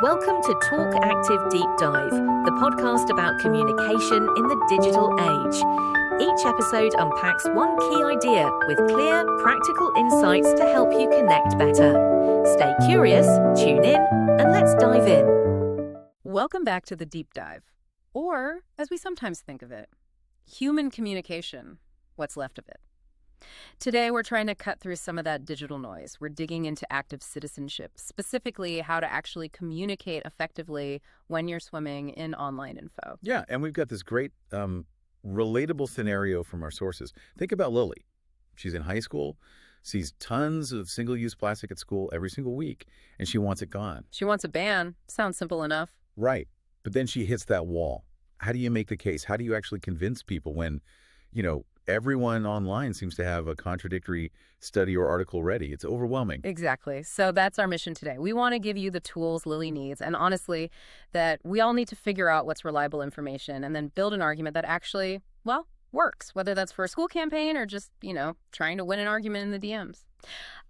Welcome to TALKaCtive Deep Dive, the podcast about communication in the digital age. Each episode unpacks one key idea with clear, practical insights to help you connect better. Stay curious, tune in, and let's dive in. Welcome back to the Deep Dive, or, as we sometimes think of it, human communication, what's left of it. Today, we're trying to cut through some of that digital noise. We're digging into active citizenship, specifically how to actually communicate effectively when you're swimming in online info. Yeah, and we've got this great relatable scenario from our sources. Think about Lily. She's in high school, sees tons of single-use plastic at school every single week, and she wants it gone. She wants a ban. Sounds simple enough. Right, but then she hits that wall. How do you make the case? How do you actually convince people when, everyone online seems to have a contradictory study or article ready? It's overwhelming. Exactly. So that's our mission today. We want to give you the tools Lily needs, and honestly, that we all need to figure out what's reliable information and then build an argument that actually, works, whether that's for a school campaign or just, trying to win an argument in the DMs.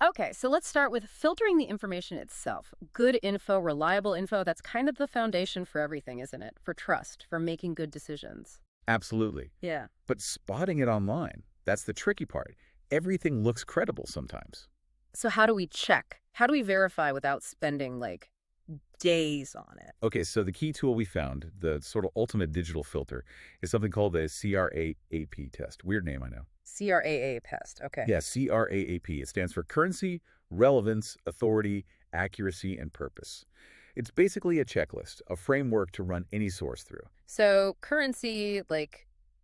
Okay, so let's start with filtering the information itself. Good info, reliable info, that's kind of the foundation for everything, isn't it? For trust, for making good decisions. Absolutely. Yeah. But spotting it online, that's the tricky part. Everything looks credible sometimes. So how do we check? How do we verify without spending, days on it? Okay, so the key tool we found, the sort of ultimate digital filter, is something called the CRAAP test. Weird name, I know. CRAA test, okay. Yeah, CRAAP. It stands for Currency, Relevance, Authority, Accuracy, and Purpose. It's basically a checklist, a framework to run any source through. So currency,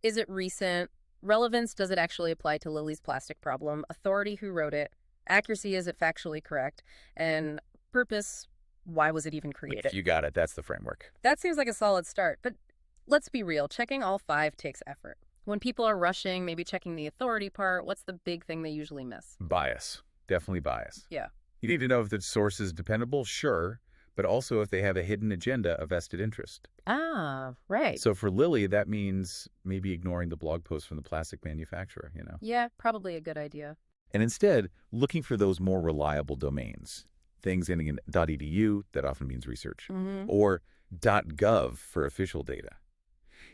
is it recent? Relevance, does it actually apply to Lily's plastic problem? Authority, who wrote it? Accuracy, is it factually correct? And purpose, why was it even created? You got it. That's the framework. That seems like a solid start, but let's be real. Checking all five takes effort. When people are rushing, maybe checking the authority part, what's the big thing they usually miss? Bias. Definitely bias. Yeah. You need to know if the source is dependable, sure, but also if they have a hidden agenda, a vested interest. Ah, right. So for Lily, that means maybe ignoring the blog post from the plastic manufacturer, Yeah, probably a good idea. And instead, looking for those more reliable domains. Things ending in .edu, that often means research, or .gov for official data.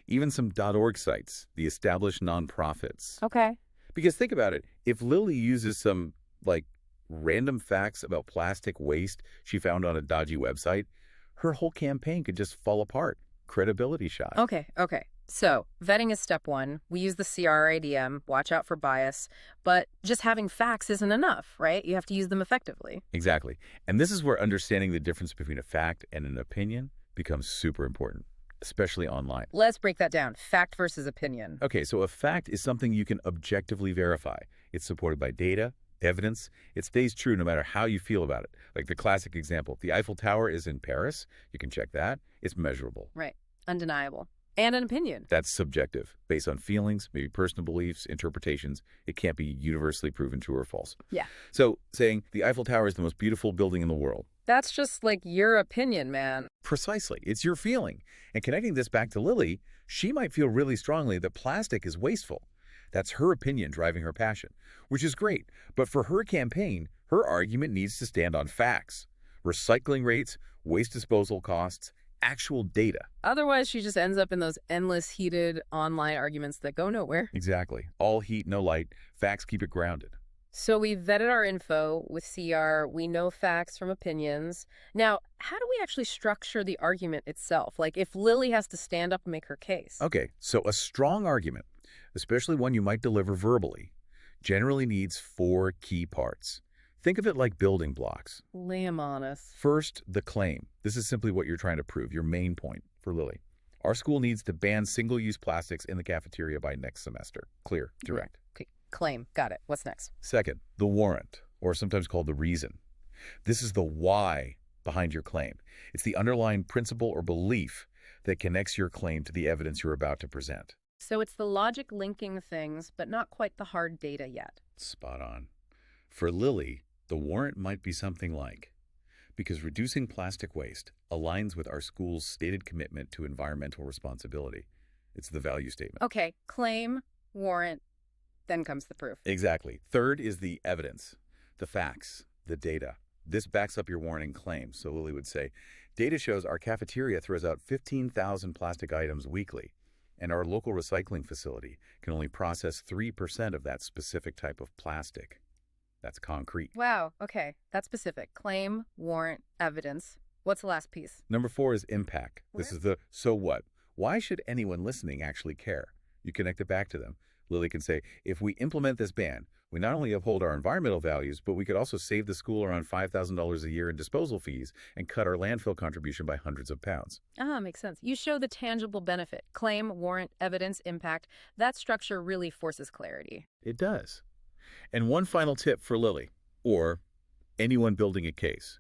Even some .org sites, the established nonprofits. Okay. Because think about it, if Lily uses some, random facts about plastic waste she found on a dodgy website, her whole campaign could just fall apart. Credibility shot. Okay. So vetting is step one. We use the CRADM, watch out for bias, but just having facts isn't enough, right? You have to use them effectively. Exactly. And this is where understanding the difference between a fact and an opinion becomes super important, especially online. Let's break that down. Fact versus opinion. Okay, so a fact is something you can objectively verify. It's supported by data, evidence. It stays true no matter how you feel about it. Like the classic example, the Eiffel Tower is in Paris. You can check that. It's measurable. Right. Undeniable. And an opinion. That's subjective, based on feelings, maybe personal beliefs, interpretations. It can't be universally proven true or false. Yeah. So saying the Eiffel Tower is the most beautiful building in the world. That's just your opinion, man. Precisely. It's your feeling. And connecting this back to Lily, she might feel really strongly that plastic is wasteful. That's her opinion driving her passion, which is great. But for her campaign, her argument needs to stand on facts, recycling rates, waste disposal costs, actual data. Otherwise, she just ends up in those endless heated online arguments that go nowhere. Exactly. All heat, no light. Facts keep it grounded. So we vetted our info with CR. We know facts from opinions. Now, how do we actually structure the argument itself? If Lily has to stand up and make her case. Okay, so a strong argument, especially one you might deliver verbally, generally needs 4 key parts. Think of it like building blocks. Lay 'em on us. First, the claim. This is simply what you're trying to prove, your main point for Lily. Our school needs to ban single-use plastics in the cafeteria by next semester. Clear, direct. Okay. Claim. Got it. What's next? Second, the warrant, or sometimes called the reason. This is the why behind your claim. It's the underlying principle or belief that connects your claim to the evidence you're about to present. So it's the logic linking things, but not quite the hard data yet. Spot on. For Lily, the warrant might be something like, because reducing plastic waste aligns with our school's stated commitment to environmental responsibility. It's the value statement. Okay. Claim, warrant, then comes the proof. Exactly. Third is the evidence, the facts, the data. This backs up your warning claims. So Lily would say, data shows our cafeteria throws out 15,000 plastic items weekly, and our local recycling facility can only process 3% of that specific type of plastic. That's concrete. Wow. Okay. That's specific. Claim, warrant, evidence. What's the last piece? Number 4 is impact. This Where? is the so what. Why should anyone listening actually care? You connect it back to them. Lily can say, if we implement this ban, we not only uphold our environmental values, but we could also save the school around $5,000 a year in disposal fees and cut our landfill contribution by hundreds of pounds. Makes sense. You show the tangible benefit. Claim, warrant, evidence, impact. That structure really forces clarity. It does. And one final tip for Lily, or anyone building a case.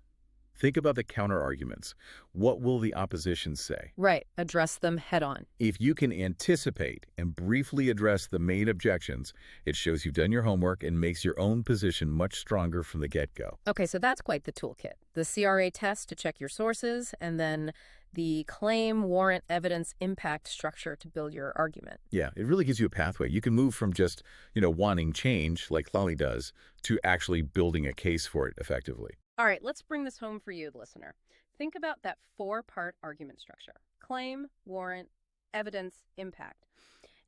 Think about the counter-arguments. What will the opposition say? Right. Address them head on. If you can anticipate and briefly address the main objections, it shows you've done your homework and makes your own position much stronger from the get-go. Okay, so that's quite the toolkit. The CRA test to check your sources, and then the claim, warrant, evidence, impact structure to build your argument. Yeah, it really gives you a pathway. You can move from just, wanting change, like Lally does, to actually building a case for it effectively. All right, let's bring this home for you, the listener. Think about that 4-part argument structure. Claim, warrant, evidence, impact.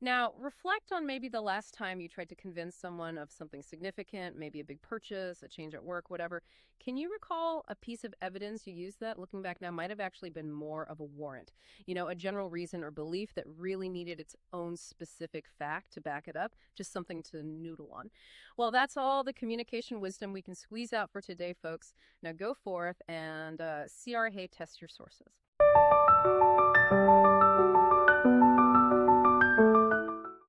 Now, reflect on maybe the last time you tried to convince someone of something significant, maybe a big purchase, a change at work, whatever. Can you recall a piece of evidence you used that, looking back now, might have actually been more of a warrant? A general reason or belief that really needed its own specific fact to back it up, just something to noodle on. Well, that's all the communication wisdom we can squeeze out for today, folks. Now go forth and CRA test your sources.